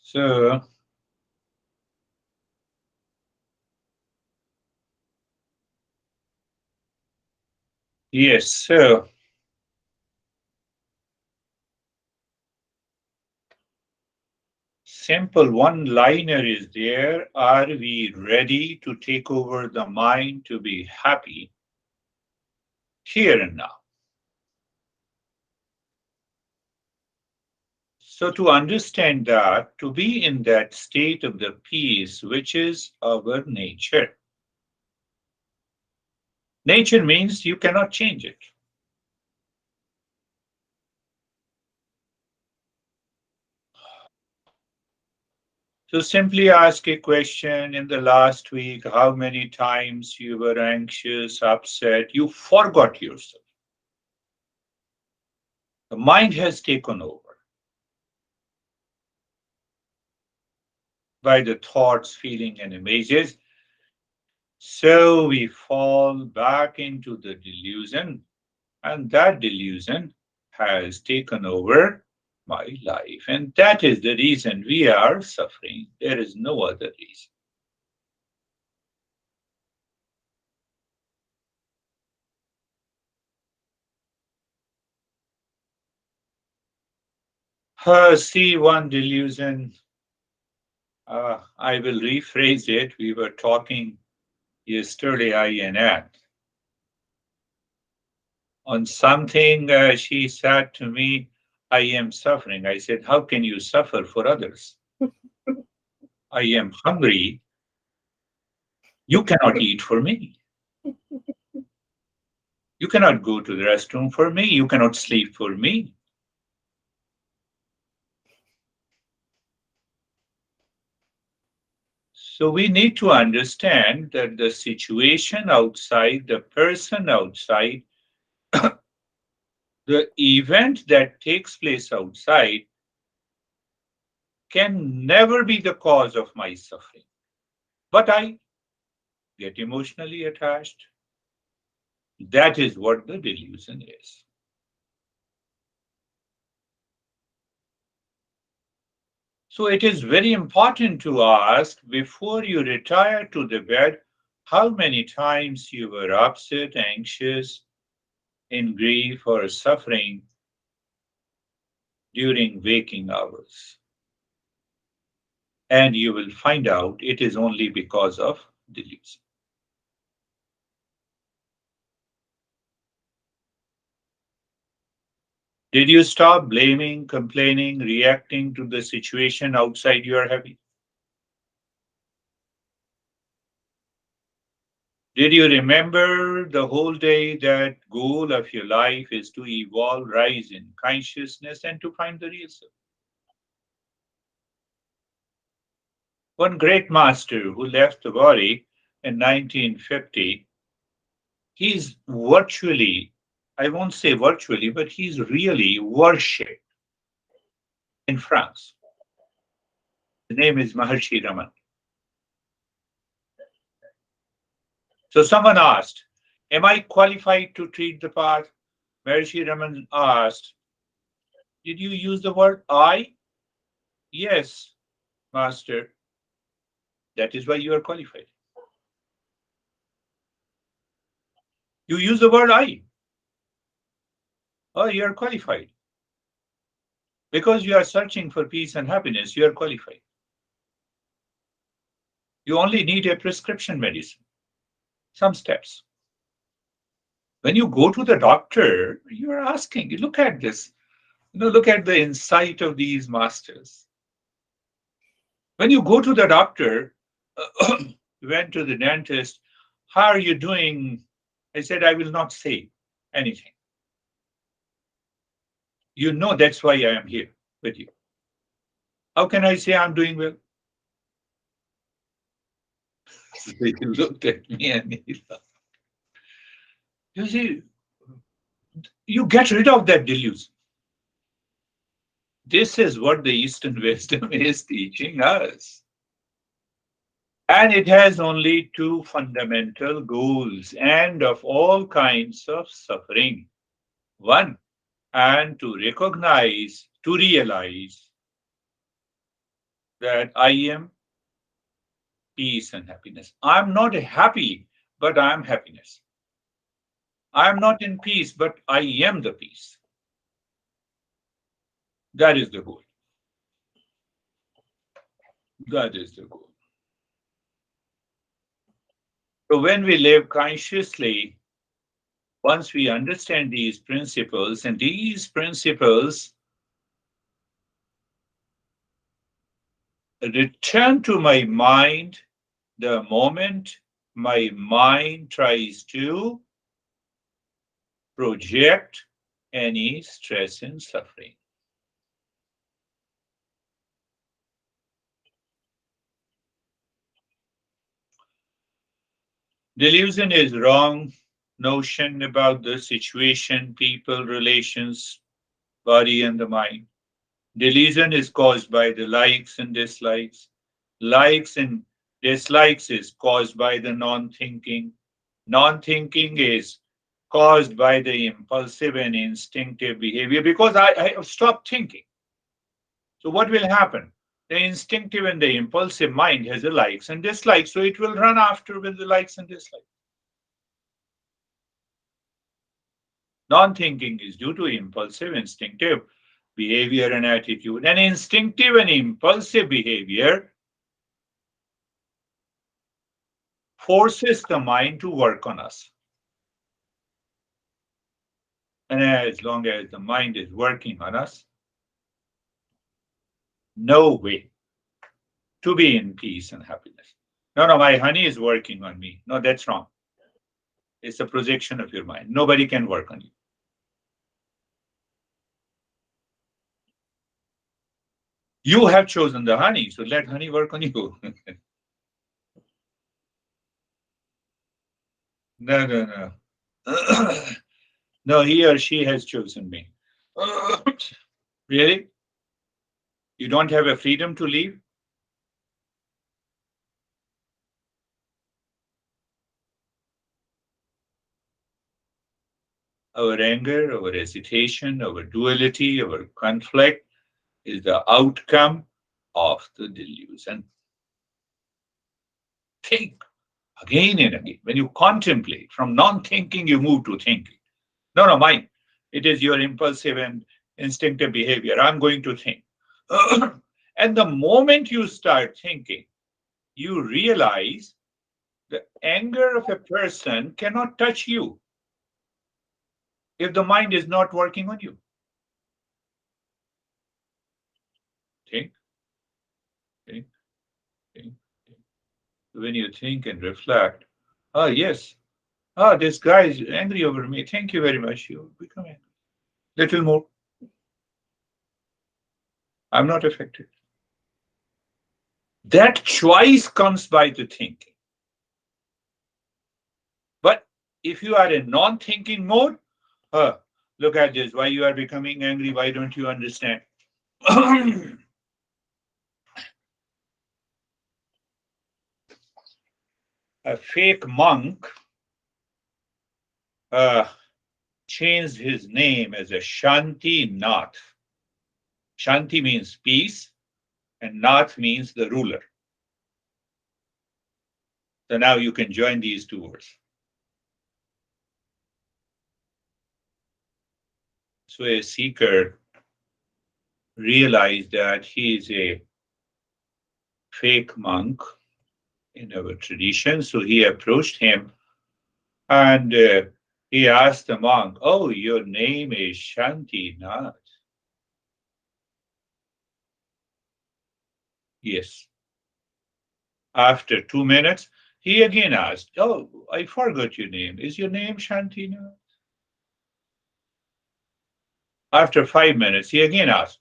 So, yes, so simple one liner is there. Are we ready to take over the mind to be happy here and now? So, to understand that, to be in that state of the peace, which is our nature, nature means you cannot change it. So, simply ask a question in the last week how many times you were anxious, upset, you forgot yourself. The mind has taken over by the thoughts, feeling, and images. So we fall back into the delusion, and that delusion has taken over my life. And that is the reason we are suffering. There is no other reason. See, one delusion, I will rephrase it. We were talking yesterday, I and Anne, on something. She said to me, I am suffering. I said, how can you suffer for others? I am hungry. You cannot eat for me. You cannot go to the restroom for me. You cannot sleep for me. So we need to understand that the situation outside, the person outside, the event that takes place outside can never be the cause of my suffering. But I get emotionally attached. That is what the delusion is. So it is very important to ask before you retire to the bed how many times you were upset, anxious, in grief, or suffering during waking hours. And you will find out it is only because of delusion. Did you stop blaming, complaining, reacting to the situation outside your heavy? Did you remember the whole day that goal of your life is to evolve, rise in consciousness, and to find the real self? One great master who left the body in 1950, he's virtually, I won't say virtually, but he's really worshipped in France. His name is Maharshi Raman. So someone asked, am I qualified to treat the path? Maharshi Raman asked, did you use the word I? Yes, master. That is why you are qualified. You use the word I. Oh, you are qualified. Because you are searching for peace and happiness, you are qualified. You only need a prescription medicine, some steps. When you go to the doctor, you are asking, you look at this, look at the insight of these masters. When you go to the doctor, went to the dentist, how are you doing? I said, I will not say anything. You know that's why I am here with you. How can I say I'm doing well? So he looked at me and he laughed. You see, you get rid of that delusion. This is what the Eastern wisdom is teaching us. And it has only two fundamental goals and of all kinds of suffering. One, and to recognize, to realize that I am peace and happiness. I'm not happy, but I'm happiness. I'm not in peace, but I am the peace. That is the goal. That is the goal. So when we live consciously, once we understand these principles, and these principles return to my mind the moment my mind tries to project any stress and suffering. Delusion is wrong notion about the situation, people, relations, body, and the mind. Delusion is caused by the likes and dislikes. Likes and dislikes is caused by the non thinking. Non thinking is caused by the impulsive and instinctive behavior because I have stopped thinking. So, what will happen? The instinctive and the impulsive mind has the likes and dislikes, so it will run after with the likes and dislikes. Non thinking is due to impulsive, instinctive behavior and attitude. And instinctive and impulsive behavior forces the mind to work on us. And as long as the mind is working on us, no way to be in peace and happiness. No, no, my honey is working on me. No, that's wrong. It's a projection of your mind. Nobody can work on you. You have chosen the honey, so let honey work on you. No, no, no. No, he or she has chosen me. Really? You don't have a freedom to leave? Our anger, our hesitation, our duality, our conflict is the outcome of the delusion. Think again and again. When you contemplate, from non thinking, you move to thinking. No, no, mind. It is your impulsive and instinctive behavior. I'm going to think. And the moment you start thinking, you realize the anger of a person cannot touch you if the mind is not working on you. Think, think, think. When you think and reflect, ah, yes, ah, this guy is angry over me. Thank you very much. You become angry. Little more. I'm not affected. That choice comes by the thinking. But if you are in non thinking mode, look at this. Why you are becoming angry? Why don't you understand? A fake monk uh, changed his name as a Shanti Nath. Shanti means peace, and Nath means the ruler. So now you can join these two words. So a seeker realized that he is a fake monk in our tradition. So he approached him and he asked the monk, "Oh, your name is Shanti Nath?" Yes. After 2 minutes, he again asked, "Oh, I forgot your name. Is your name Shanti Nath?" After 5 minutes, he again asked,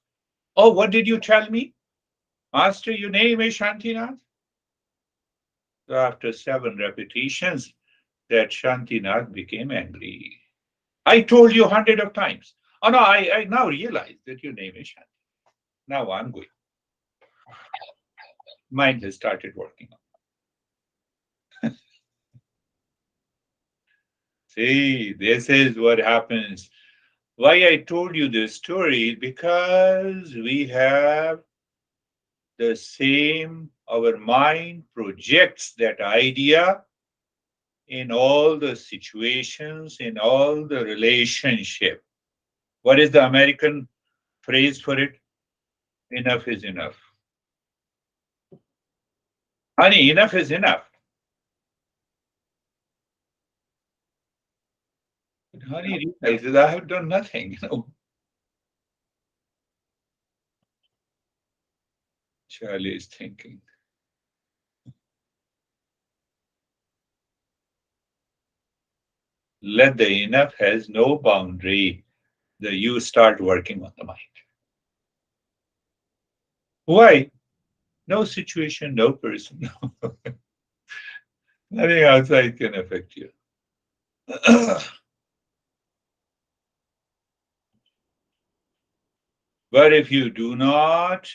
"Oh, what did you tell me? Master, your name is Shanti Nath?" So after 7 repetitions, that Shantinath became angry. "I told you 100 of times. Oh no, I now realize that your name is Shanti. Now I'm going." Mind has started working. See, this is what happens Why I told you this story? Because we have the same, our mind projects that idea in all the situations, in all the relationship. What is the American phrase for it? Enough is enough. Honey, enough is enough. But honey realizes I have done nothing. Charlie is thinking. Let the enough has no boundary. The you start working on the mind. Why? No situation, no person, nothing outside can affect you. But if you do not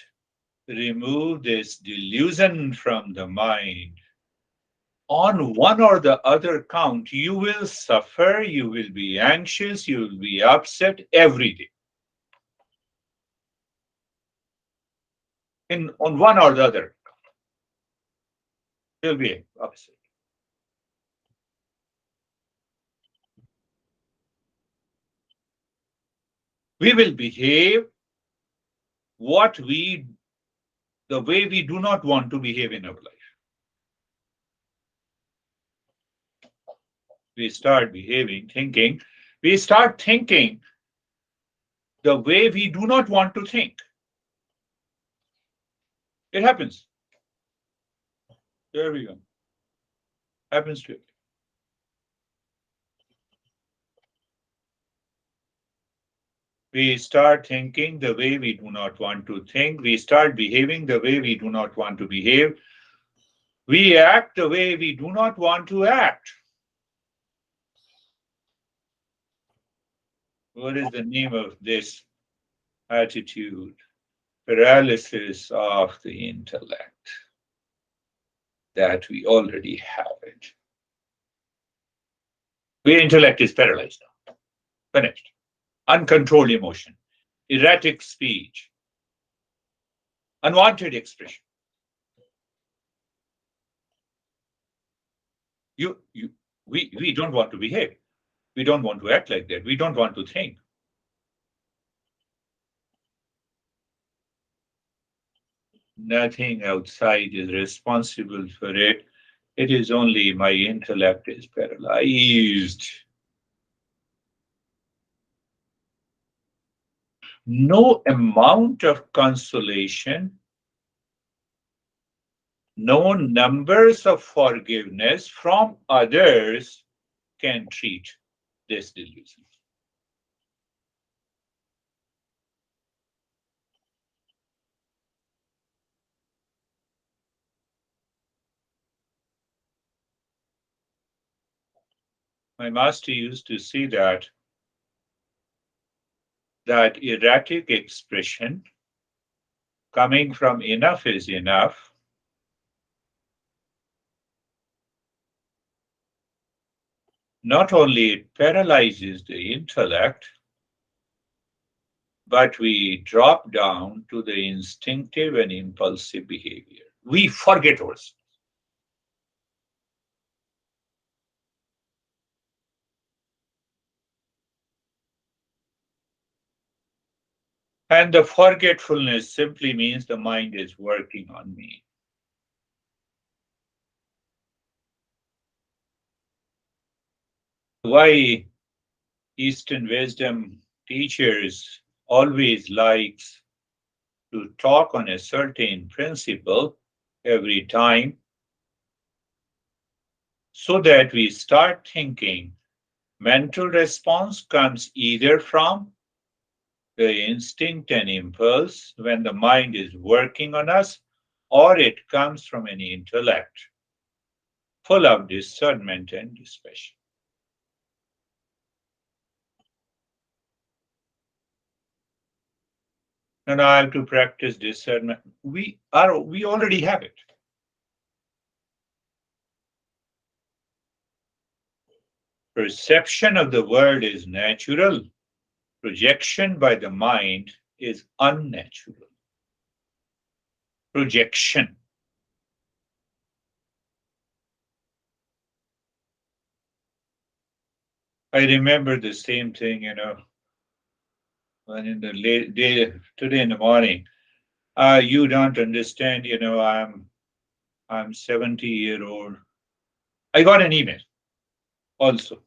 remove this delusion from the mind, on one or the other count, you will suffer, you will be anxious, you will be upset every day. On one or the other, you'll be upset. We will behave what we, the way we do not want to behave in our life. We start behaving, thinking, we start thinking the way we do not want to think. It happens. There we go. Happens to it. We start thinking the way we do not want to think. We start behaving the way we do not want to behave. We act the way we do not want to act. What is the name of this attitude? Paralysis of the intellect. That we already have it. The intellect is paralyzed now. Finished. Uncontrolled emotion, erratic speech, unwanted expression. You, we don't want to behave. We don't want to act like that. We don't want to think. Nothing outside is responsible for it. It is only my intellect is paralyzed. No amount of consolation, no numbers of forgiveness from others can treat this delusion. My master used to say that erratic expression coming from enough is enough not only it paralyzes the intellect, but we drop down to the instinctive and impulsive behavior. We forget ourselves. And the forgetfulness simply means the mind is working on me. Why Eastern wisdom teachers always likes to talk on a certain principle every time so that we start thinking mental response comes either from the instinct and impulse when the mind is working on us, or it comes from an intellect full of discernment and dispassion. And I have to practice discernment. We already have it. Perception of the world is natural. Projection by the mind is unnatural. Projection. I remember the same thing, when in the late day today in the morning. You don't understand, I'm 70-year old. I got an email also.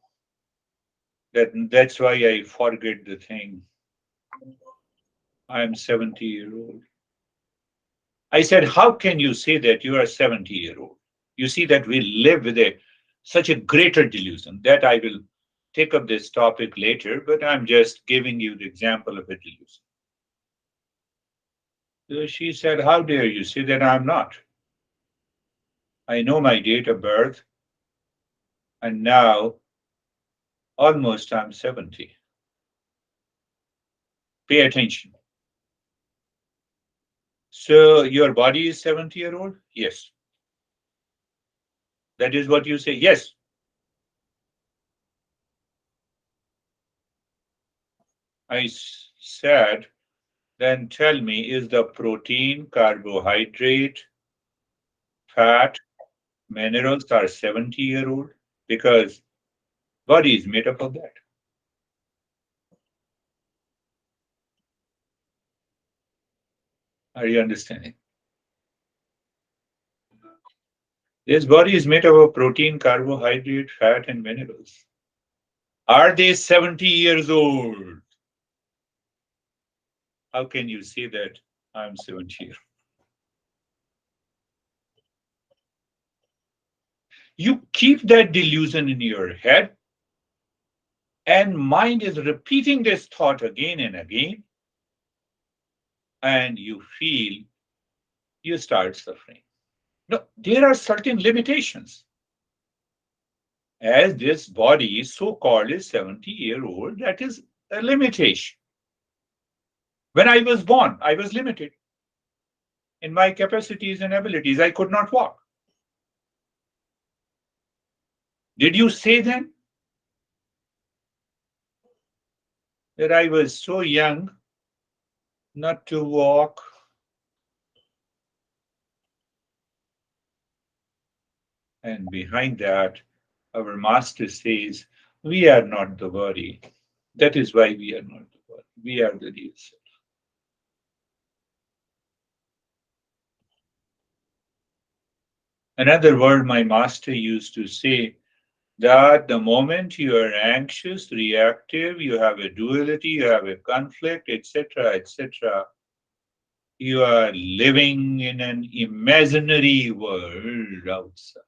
That's why I forget the thing. I'm 70-year old. I said, how can you say that you are 70-year old? You see that we live with a such a greater delusion that I will take up this topic later, but I'm just giving you the example of a delusion. So she said, how dare you say that I'm not? I know my date of birth, and now almost I'm 70. Pay attention. So your body is 70-year old? Yes. That is what you say? Yes. Said, then tell me, is the protein, carbohydrate, fat, minerals are 70-year old? Because body is made up of that. Are you understanding? This body is made up of protein, carbohydrate, fat, and minerals. Are they 70 years old? How can you say that I'm 70 years? You keep that delusion in your head, and mind is repeating this thought again and again, and you feel you start suffering. No, there are certain limitations. As this body, so called, is 70-year old, that is a limitation. When I was born, I was limited in my capacities and abilities. I could not walk. Did you say then that I was so young not to walk? And behind that, our master says, we are not the body. That is why we are not the body. We are the real self. Another word my master used to say, that the moment you are anxious, reactive, you have a duality, you have a conflict, etc., etc., you are living in an imaginary world outside.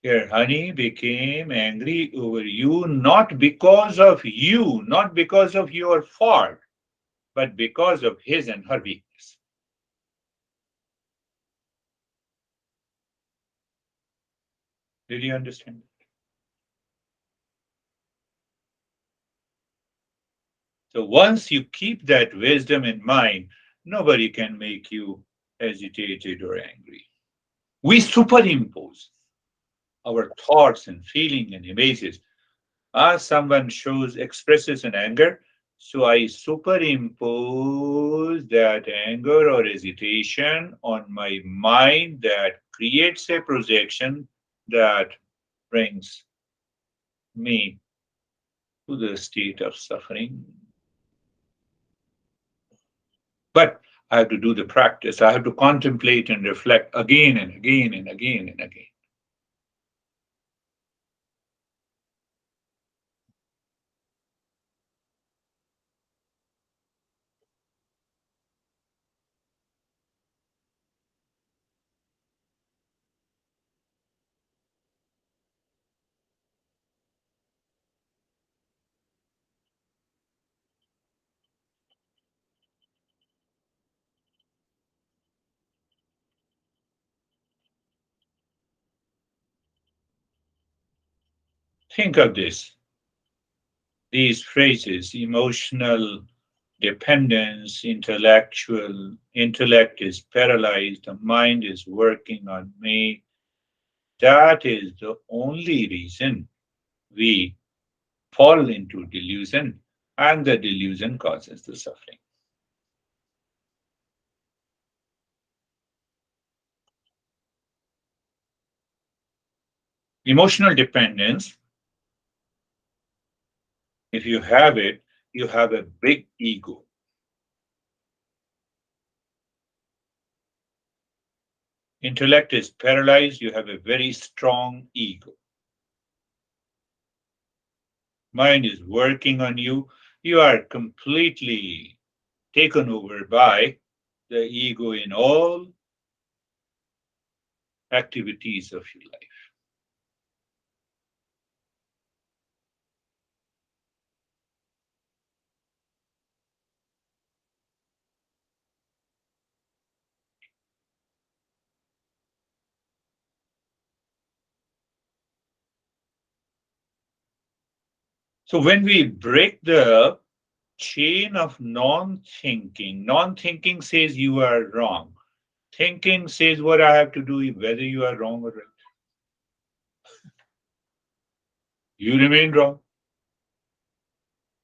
Your honey became angry over you not because of your fault, but because of his and her weakness. Did you understand? So once you keep that wisdom in mind, nobody can make you agitated or angry. We superimpose our thoughts and feeling and images. As someone expresses an anger, so I superimpose that anger or hesitation on my mind that creates a projection that brings me to the state of suffering. But I have to do the practice. I have to contemplate and reflect again and again and again and again. Think of these phrases: emotional dependence, intellect is paralyzed, the mind is working on me, That is the only reason we fall into delusion, and the delusion causes the suffering. Emotional dependence, if you have it, you have a big ego. Intellect is paralyzed, you have a very strong ego. Mind is working on you, you are completely taken over by the ego in all activities of your life. So when we break the chain of non thinking says you are wrong. Thinking says what I have to do, whether you are wrong or right. You remain wrong.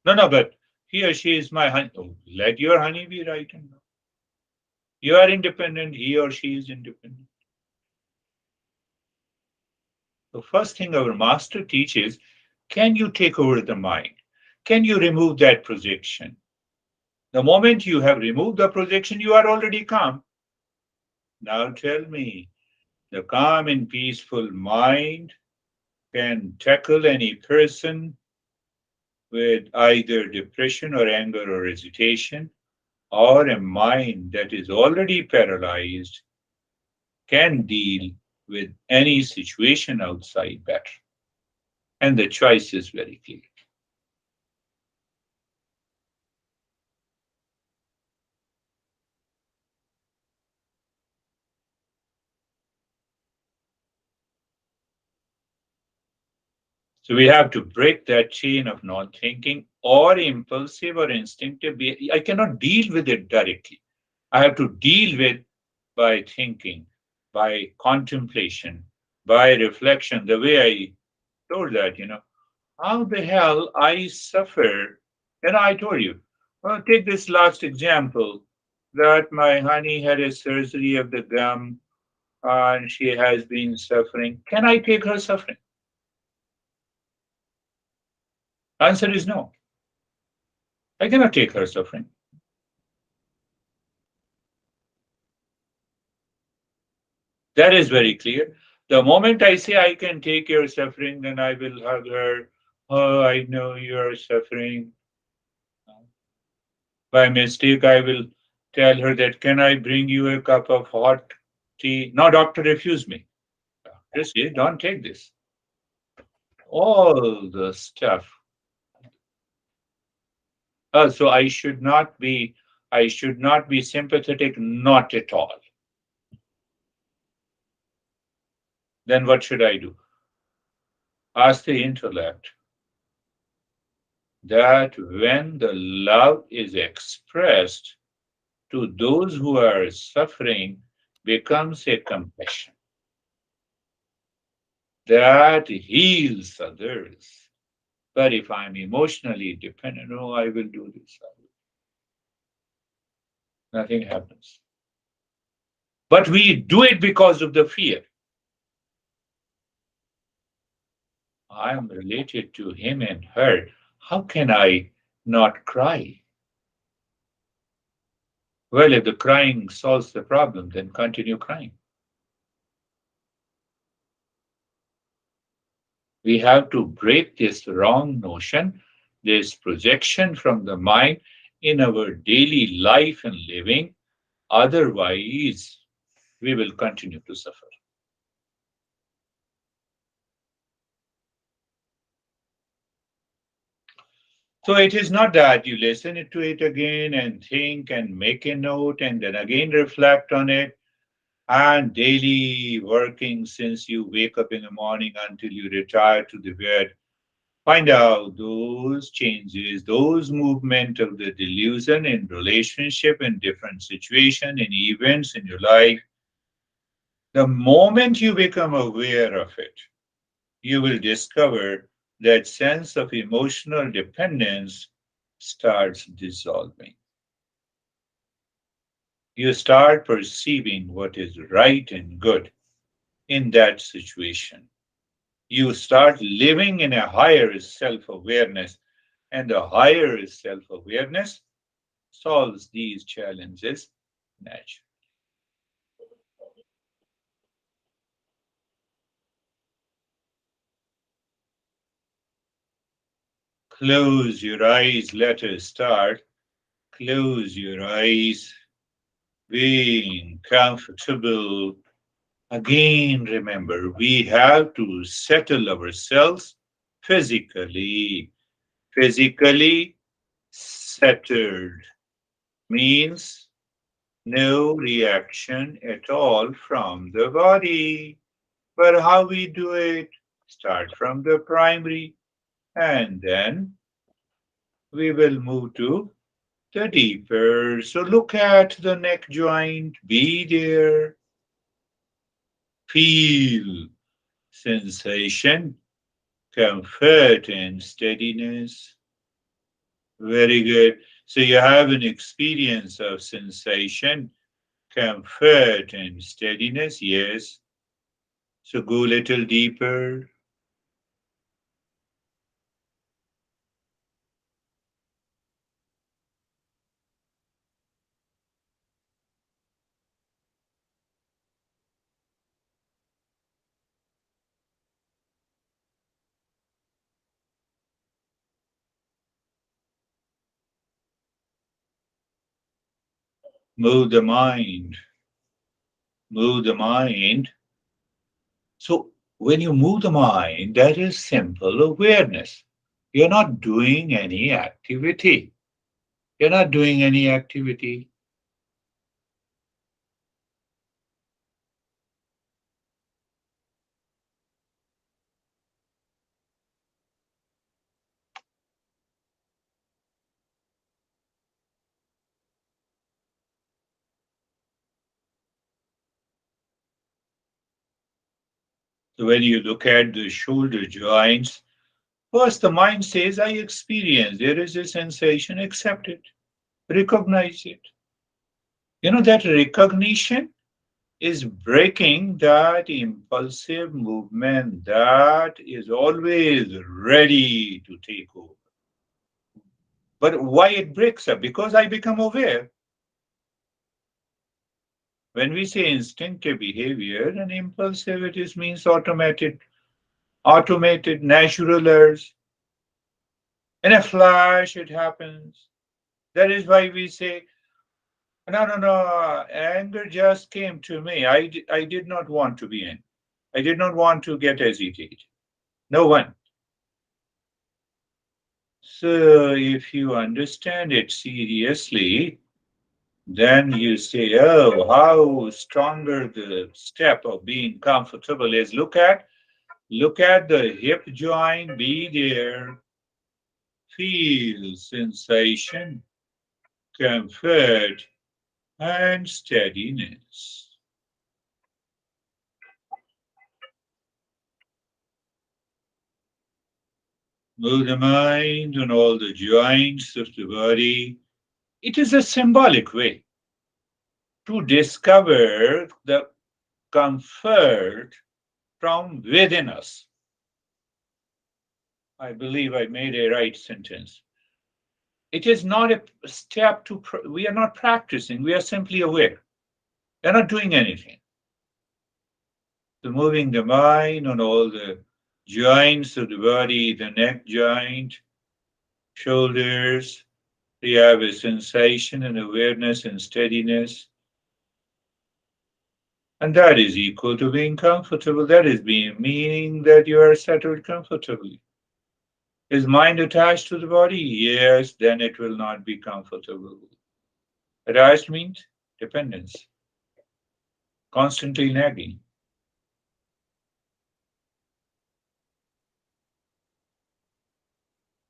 No, no, but he or she is my honey. Oh, let your honey be right and wrong. You are independent, he or she is independent. The first thing our master teaches, can you take over the mind? Can you remove that projection? The moment you have removed the projection, you are already calm. Now tell me, the calm and peaceful mind can tackle any person with either depression or anger or hesitation, or a mind that is already paralyzed can deal with any situation outside better. And the choice is very clear. So we have to break that chain of non thinking or impulsive or instinctive. I cannot deal with it directly. I have to deal with by thinking, by contemplation, by reflection. The way I told that, how the hell I suffer. I told you, well, take this last example that my honey had a surgery of the gum and she has been suffering. Can I take her suffering? Answer is no. I cannot take her suffering. That is very clear. The moment I say I can take your suffering, then I will hug her. Oh, I know you are suffering. By mistake, I will tell her that, can I bring you a cup of hot tea? No, doctor, refuse me. Doctor says, don't take this. All the stuff. So I should not be sympathetic, not at all. Then what should I do? Ask the intellect that when the love is expressed to those who are suffering becomes a compassion that heals others. But if I'm emotionally dependent, no, I will do this. Nothing happens. But we do it because of the fear. I'm related to him and her. How can I not cry? Well, if the crying solves the problem, then continue crying. We have to break this wrong notion, this projection from the mind in our daily life and living. Otherwise, we will continue to suffer. So it is not that you listen to it again and think and make a note and then again reflect on it and daily working since you wake up in the morning until you retire to the bed. Find out those changes, those movement of the delusion in relationship in different situation, in events in your life. The moment you become aware of it, you will discover that sense of emotional dependence starts dissolving. You start perceiving what is right and good in that situation. You start living in a higher self awareness, and the higher self awareness solves these challenges naturally. Close your eyes, let us start. Close your eyes, being comfortable. Again, remember, we have to settle ourselves physically. Physically settled means no reaction at all from the body. But how we do it? Start from the primary and then we will move to the deeper. So look at the neck joint, be there, feel sensation, comfort, and steadiness. Very good. So you have an experience of sensation, comfort, and steadiness. Yes. So go a little deeper. Move the mind. Move the mind. So when you move the mind, that is simple awareness. You're not doing any activity. You're not doing any activity. So when you look at the shoulder joints, first the mind says, I experience. There is a sensation, accept it, recognize it. You know, that recognition is breaking that impulsive movement that is always ready to take over. But why it breaks up? Because I become aware. When we say instinctive behavior, and impulsivities means automated natural urge. In a flash, it happens. That is why we say, no, no, no, anger just came to me. I did not want to be in. I did not want to get agitated. No one. So if you understand it seriously, then you say, oh, how stronger the step of being comfortable is. Look at the hip joint, be there, feel sensation, comfort, and steadiness. Move the mind on all the joints of the body. It is a symbolic way to discover the comfort from within us. I believe I made a right sentence. It is not a step to, we are not practicing, we are simply aware. We're not doing anything. So moving the mind on all the joints of the body, the neck joint, shoulders, we have a sensation and awareness and steadiness. And that is equal to being comfortable. That is being meaning that you are settled comfortably. Is mind attached to the body? Yes, then it will not be comfortable. Attached means dependence, constantly nagging.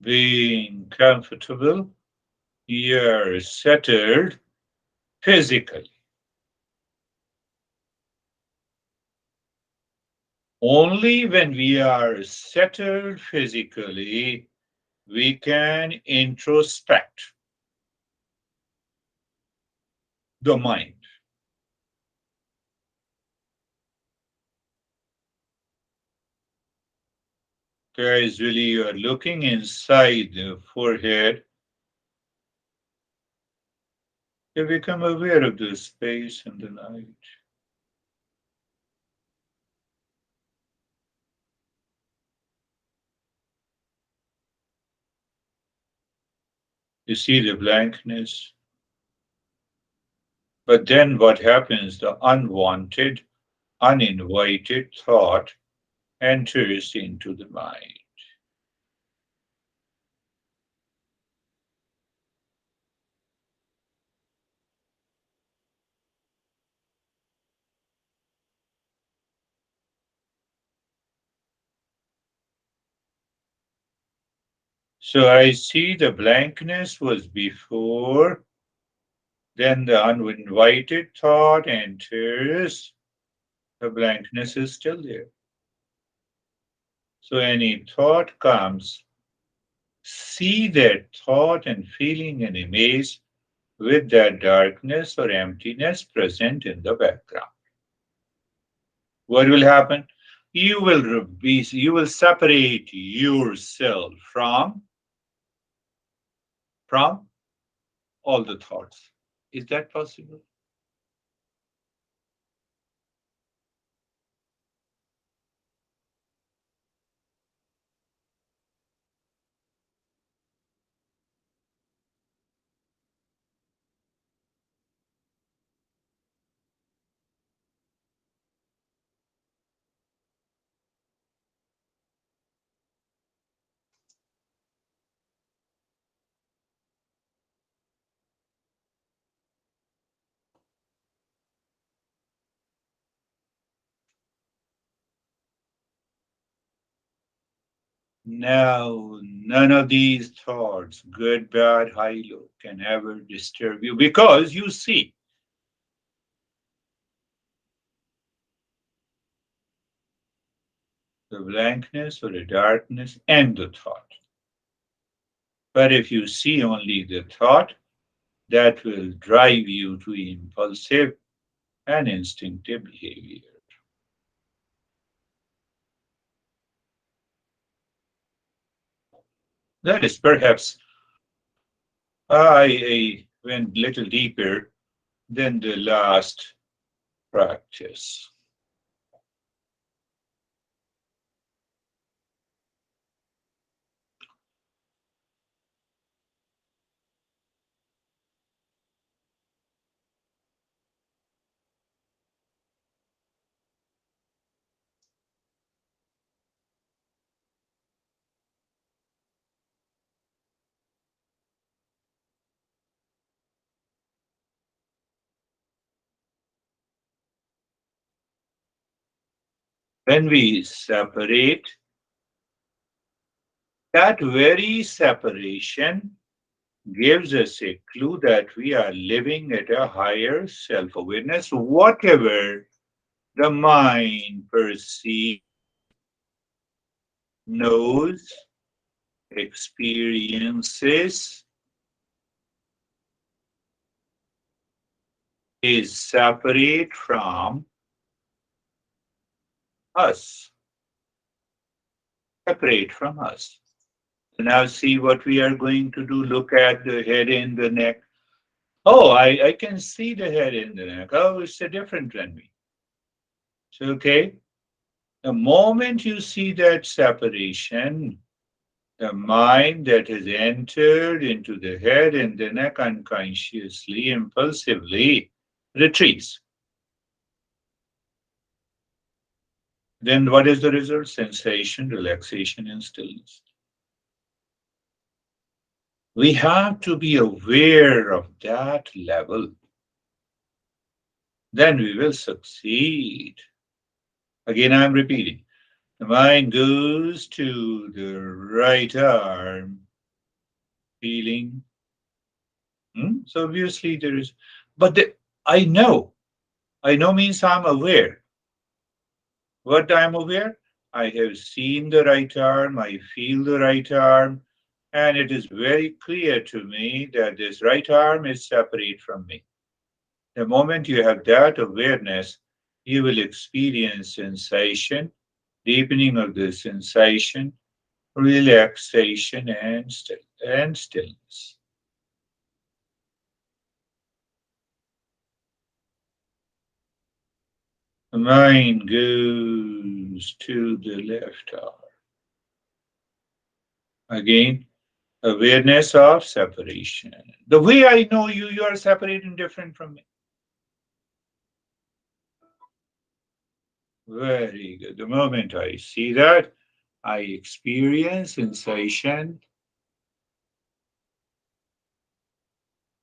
Being comfortable, you're settled physically. Only when we are settled physically, we can introspect the mind. Guys, really, you are looking inside the forehead. You become aware of the space and the light. You see the blankness. But then what happens? The unwanted, uninvited thought enters into the mind. So I see the blankness was before, then the uninvited thought enters, the blankness is still there. So any thought comes, see that thought and feeling and image with that darkness or emptiness present in the background. What will happen? You will separate yourself from all the thoughts. Is that possible? No, none of these thoughts, good, bad, high, low, can ever disturb you because you see the blankness or the darkness and the thought. But if you see only the thought, that will drive you to impulsive and instinctive behavior. That is perhaps I went little deeper than the last practice. When we separate, that very separation gives us a clue that we are living at a higher self awareness, whatever the mind perceives, knows, experiences is separate from us, separate from us. Now, see what we are going to do. Look at the head and the neck. Oh, I can see the head and the neck. Oh, it's a different than me. So, okay. The moment you see that separation, the mind that has entered into the head and the neck unconsciously, impulsively retreats. Then what is the result? Sensation, relaxation, and stillness. We have to be aware of that level. Then we will succeed. Again, I'm repeating. The mind goes to the right arm, feeling. So obviously there is, but I know. I know means I'm aware. What I'm aware? I have seen the right arm, I feel the right arm, and it is very clear to me that this right arm is separate from me. The moment you have that awareness, you will experience sensation, deepening of the sensation, relaxation, and stillness. The mind goes to the left arm. Again, awareness of separation. The way I know you, you are separate and different from me. Very good. The moment I see that, I experience sensation,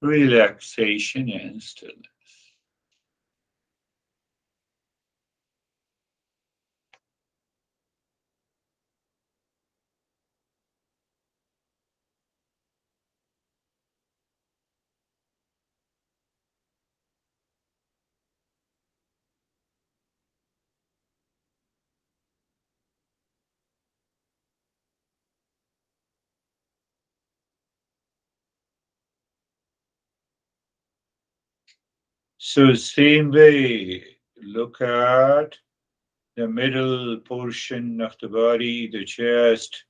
relaxation, and stillness. So, same way, look at the middle portion of the body, the chest,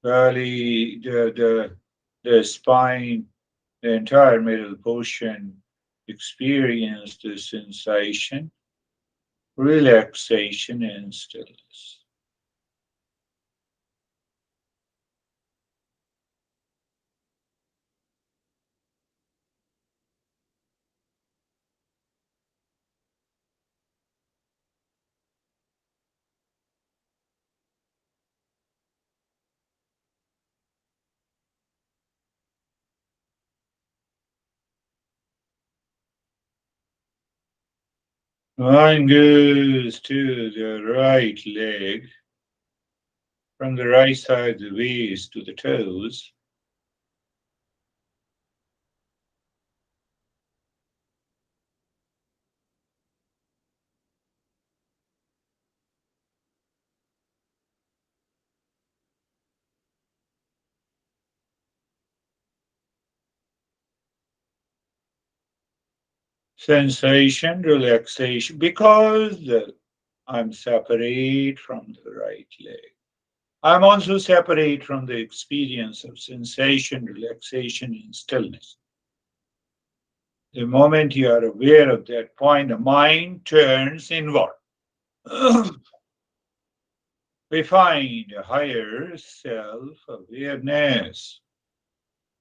belly, the spine, the entire middle portion. Experience the sensation, relaxation, and stillness. Mind goes to the right leg, from the right side of the waist to the toes. Sensation, relaxation, because I'm separate from the right leg. I'm also separate from the experience of sensation, relaxation, and stillness. The moment you are aware of that point, the mind turns inward. We find a higher self awareness.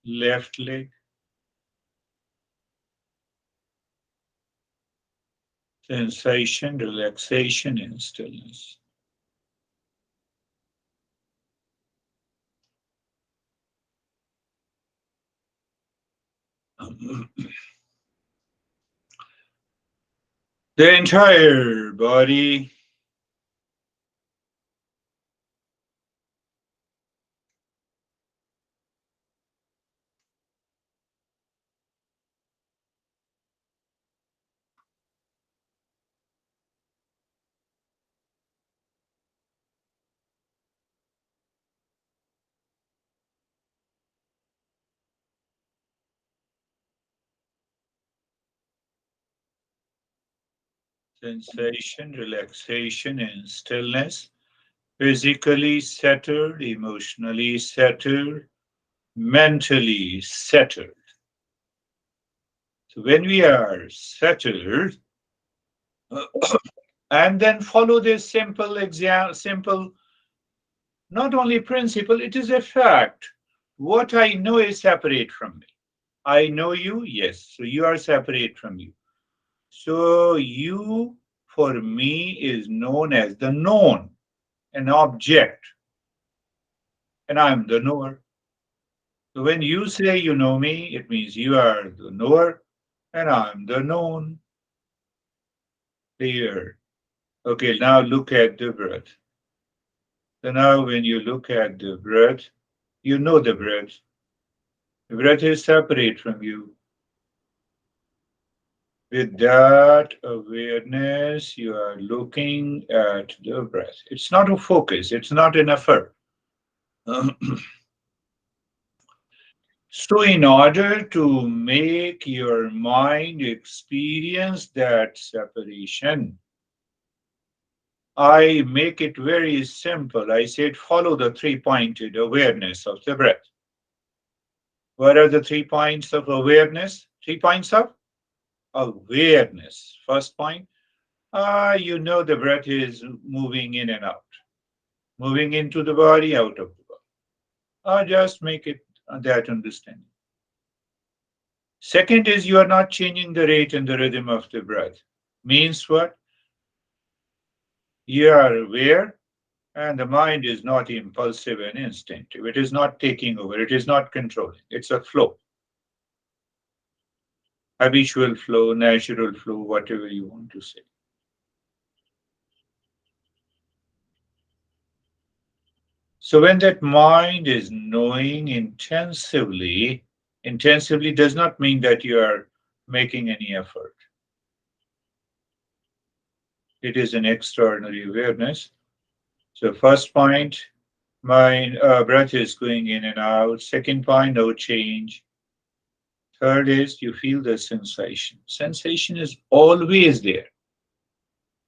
Left leg, sensation, relaxation, and stillness. The entire body, sensation, relaxation, and stillness. Physically settled, emotionally settled, mentally settled. So when we are settled, and then follow this simple, not only principle, it is a fact. What I know is separate from me. I know you, yes. So you are separate from you. So you, for me, is known as the known, an object, and I'm the knower. So when you say you know me, it means you are the knower and I'm the known. Here. Okay, now look at the breath. So now when you look at the breath, you know the breath. The breath is separate from you. With that awareness, you are looking at the breath. It's not a focus, it's not an effort. So, in order to make your mind experience that separation, I make it very simple. I said, follow the 3 pointed awareness of the breath. What are the 3 points of awareness? 3 points of awareness. First point, you know the breath is moving in and out, moving into the body, out of the body. Just make it that understanding. Second is you are not changing the rate and the rhythm of the breath. Means what? You are aware and the mind is not impulsive and instinctive. It is not taking over. It is not controlling. It's a flow, habitual flow, natural flow, whatever you want to say. So when that mind is knowing intensively does not mean that you are making any effort. It is an extraordinary awareness. So first point, mind breath is going in and out. Second point, no change. Third is you feel the sensation. Sensation is always there,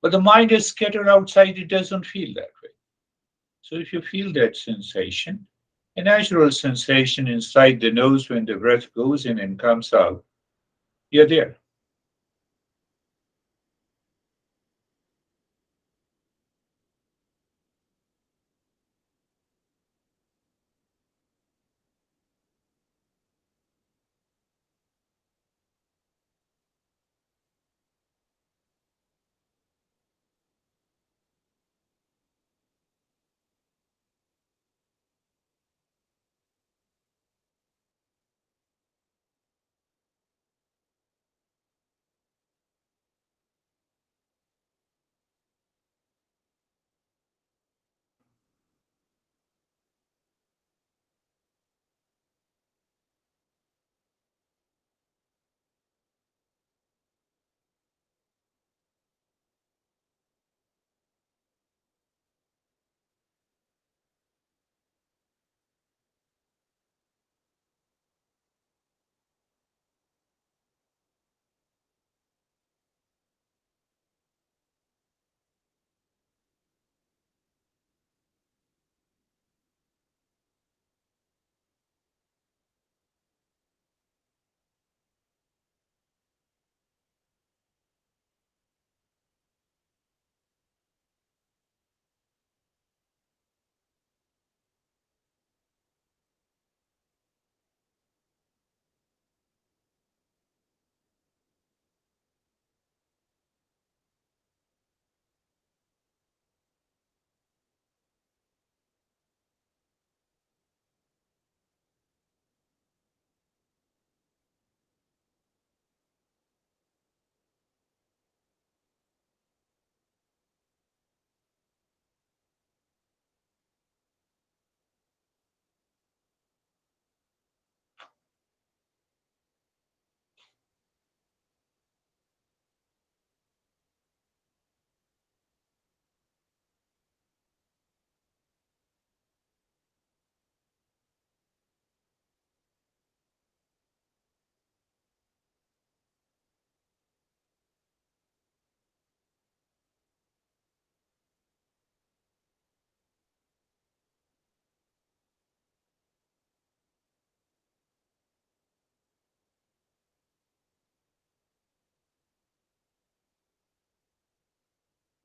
but the mind is scattered outside. It doesn't feel that way. So if you feel that sensation, a natural sensation inside the nose when the breath goes in and comes out, you're there.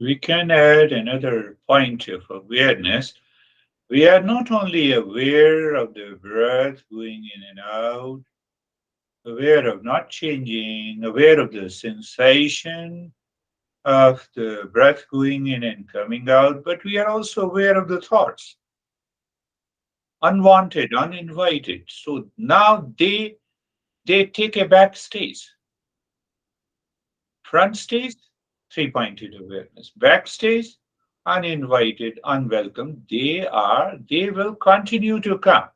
We can add another point of awareness. We are not only aware of the breath going in and out, aware of not changing, aware of the sensation of the breath going in and coming out, but we are also aware of the thoughts, unwanted, uninvited. So now they take a back stage. Front stage, 3 pointed awareness. Back stage, uninvited, unwelcome. They will continue to come.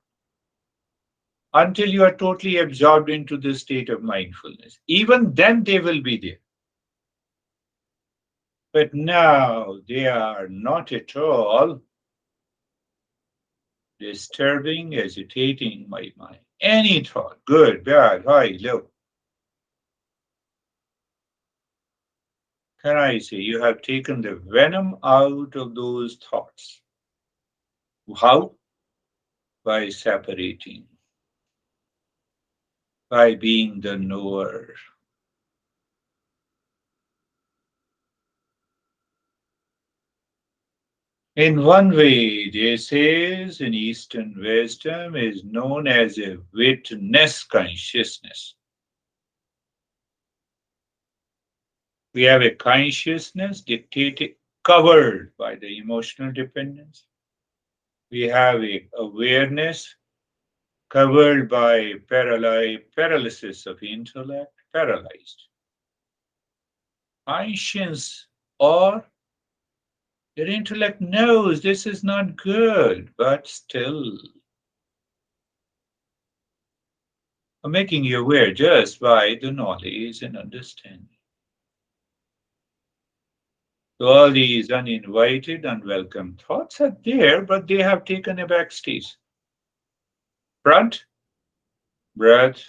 until you are totally absorbed into this state of mindfulness. Even then, they will be there. But now they are not at all disturbing, agitating my mind. Any thought, good, bad, high, low. Can I say you have taken the venom out of those thoughts? How? By separating, by being the knower. In one way, this is, in Eastern wisdom, is known as a witness consciousness. We have a consciousness dictated, covered by the emotional dependence. We have a awareness covered by paralysis of intellect, paralyzed. Conscience or your intellect knows this is not good, but still making you aware just by the knowledge and understanding. So all these uninvited, unwelcome thoughts are there, but they have taken a backstage. Front, breath,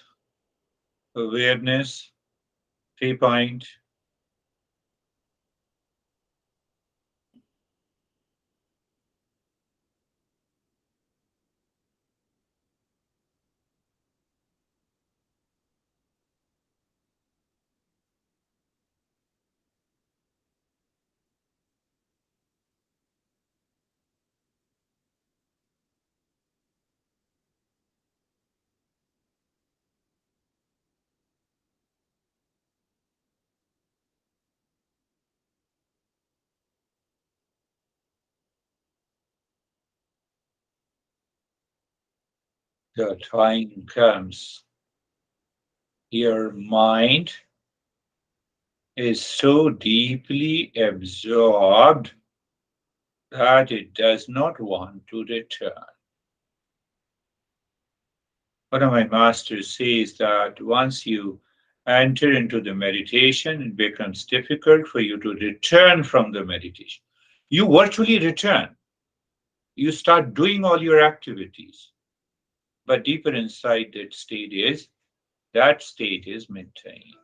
awareness, 3 point. The time comes. Your mind is so deeply absorbed that it does not want to return. One of my masters says that once you enter into the meditation, it becomes difficult for you to return from the meditation. You virtually return. You start doing all your activities. But deeper inside that state is maintained.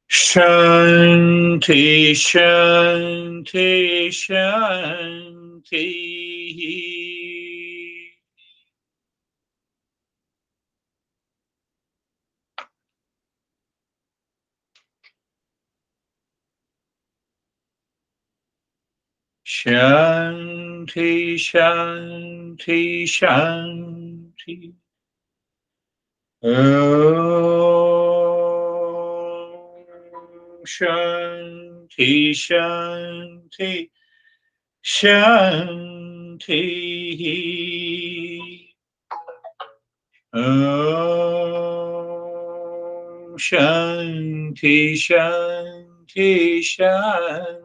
Shanti, Shanti, Shanti. Shanti, Shanti, Shanti. Om Shanti, Shanti, Shanti. Om Shanti, Shanti, Shanti.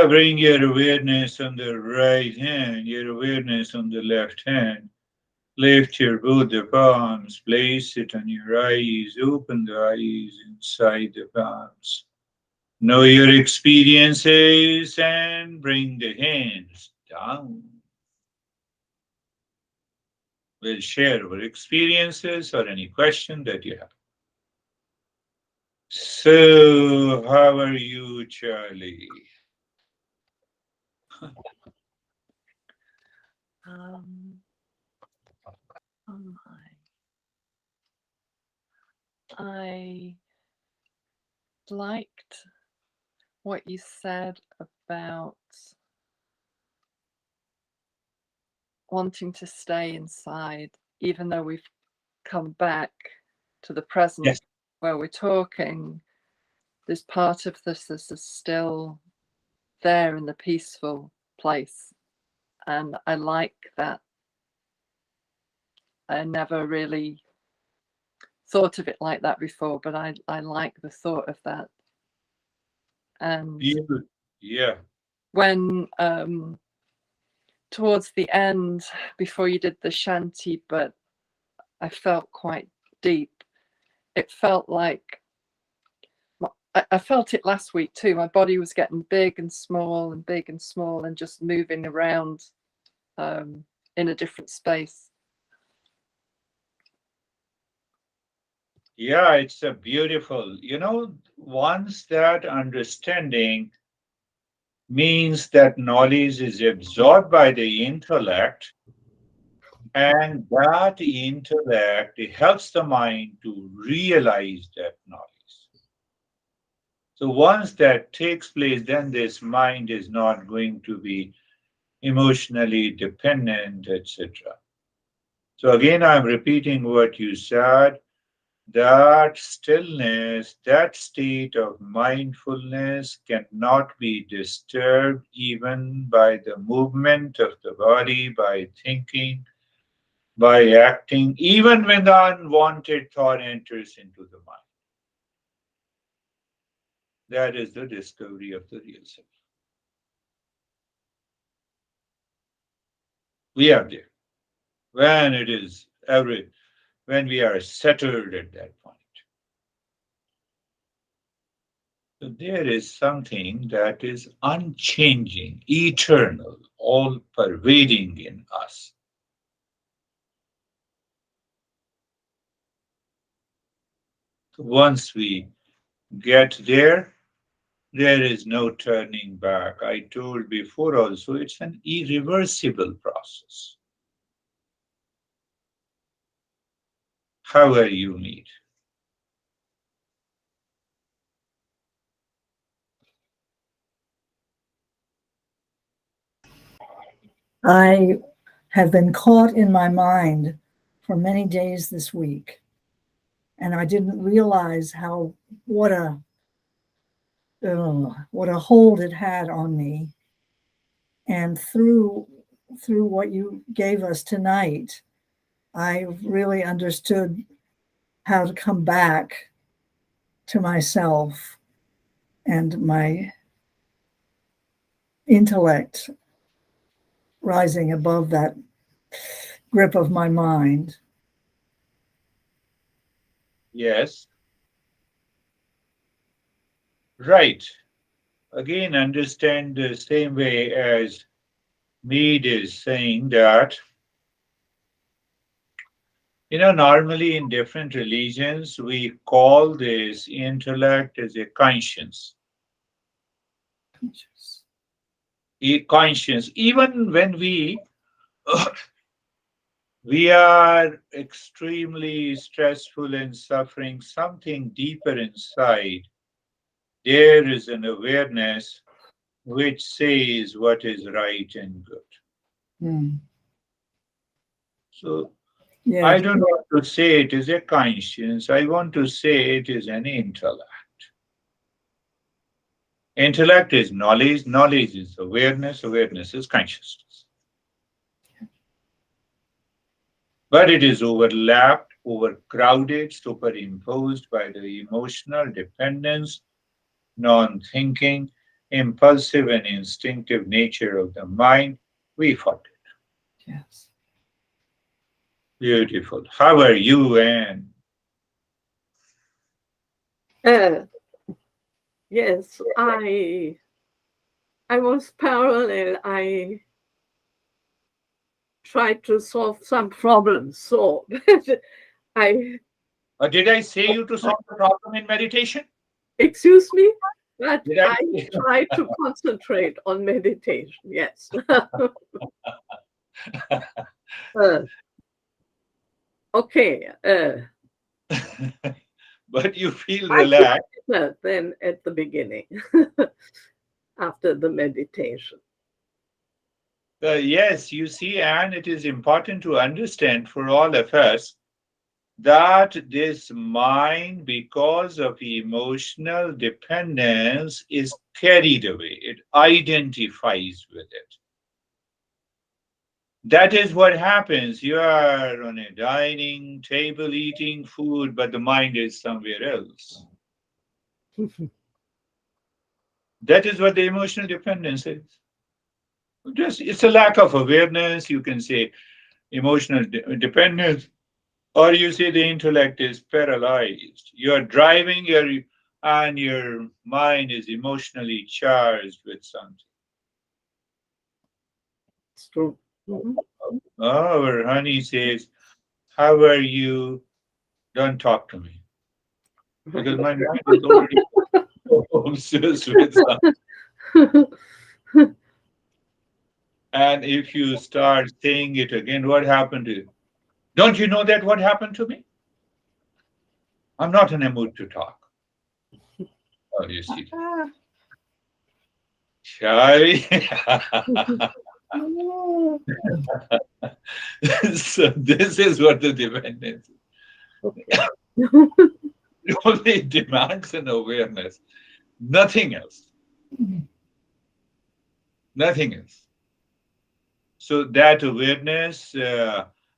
Bring your awareness on the right hand, your awareness on the left hand. Lift your both the palms, place it on your eyes, open the eyes inside the palms. Know your experiences and bring the hands down. We'll share our experiences or any question that you have. So, how are you, Charlie? Um, oh my. I liked what you said about wanting to stay inside, even though we've come back to the present Yes. where we're talking. There's part of this that is still there in the peaceful place. And I like that. I never really thought of it like that before, but I like the thought of that. And yeah, when towards the end, before you did the shanty, but I felt quite deep. It felt like, I felt it last week too. My body was getting big and small and big and small and just moving around in a different space. yeah, it's a beautiful, once that understanding means that knowledge is absorbed by the intellect, and that intellect helps the mind to realize that knowledge. So once that takes place, then this mind is not going to be emotionally dependent, etc. So again, I'm repeating what you said. That stillness, that state of mindfulness cannot be disturbed even by the movement of the body, by thinking, by acting, even when the unwanted thought enters into the mind. That is the discovery of the real self. We are there. When it is when we are settled at that point. So there is something that is unchanging, eternal, all pervading in us. So once we get there, there is no turning back. I told before also, it's an irreversible process. However you need. I have been caught in my mind for many days this week, and I didn't realize what a hold it had on me. And through what you gave us tonight, I really understood how to come back to myself and my intellect rising above that grip of my mind. Yes, right. Again, understand the same way as Mead is saying that, normally in different religions, we call this intellect as a conscience. A conscience, even when we are extremely stressful and suffering something deeper inside, there is an awareness which says what is right and good. Mm. So I Yes. don't want to say it is a conscience. I want to say it is an intellect. Intellect is knowledge. Knowledge is awareness. Awareness is consciousness. But it is overlapped, overcrowded, superimposed by the emotional dependence, non thinking, impulsive, and instinctive nature of the mind. We fought it. Yes. Beautiful. How are you, Anne? Yes, I was parallel. I tried to solve some problems. So I Did I say you to solve the problem in meditation? excuse me, but Did I I say? try to concentrate on meditation. Yes. Okay. But you feel I relaxed. feel then at the beginning after the meditation. Yes, you see, Anne, it is important to understand for all of us that this mind, because of emotional dependence, is carried away. It identifies with it. That is what happens. You are on a dining table eating food, but the mind is somewhere else. That is what the emotional dependence is. Just it's a lack of awareness. You can say emotional dependence, or you say the intellect is paralyzed. You are driving and your mind is emotionally charged with something. It's true. Mhm. Our honey says, "How are you? Don't talk to me." Because my mind is already obsessed with something. And if you start saying it again, what happened to you? Don't you know that what happened to me? I'm not in a mood to talk. Oh, you see. Shall we? So this is what the dependence is. Okay. It only demands an awareness, nothing else. Nothing else. So that awareness,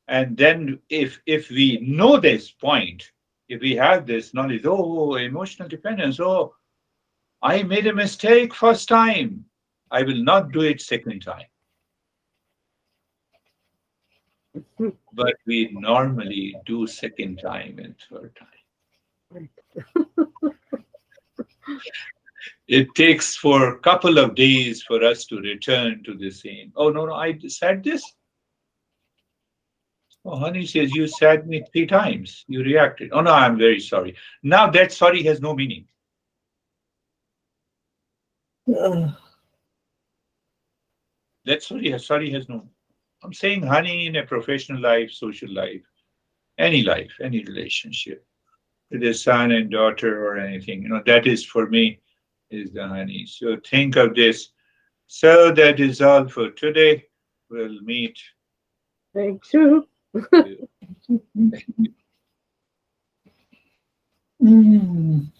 and then if we know this point, if we have this knowledge, oh, emotional dependence, oh, I made a mistake first time, I will not do it second time. But we normally do second time and third time. It takes for a couple of days for us to return to the same. Oh, no, I said this. Oh, honey says, you said me 3 times. You reacted. Oh, no, I'm very sorry. Now that sorry has no meaning. That sorry has no. I'm saying, honey, in a professional life, social life, any relationship, with a son and daughter or anything, that is for me is the honey. So think of this. So that is all for today. We'll meet. Thank you. Mm.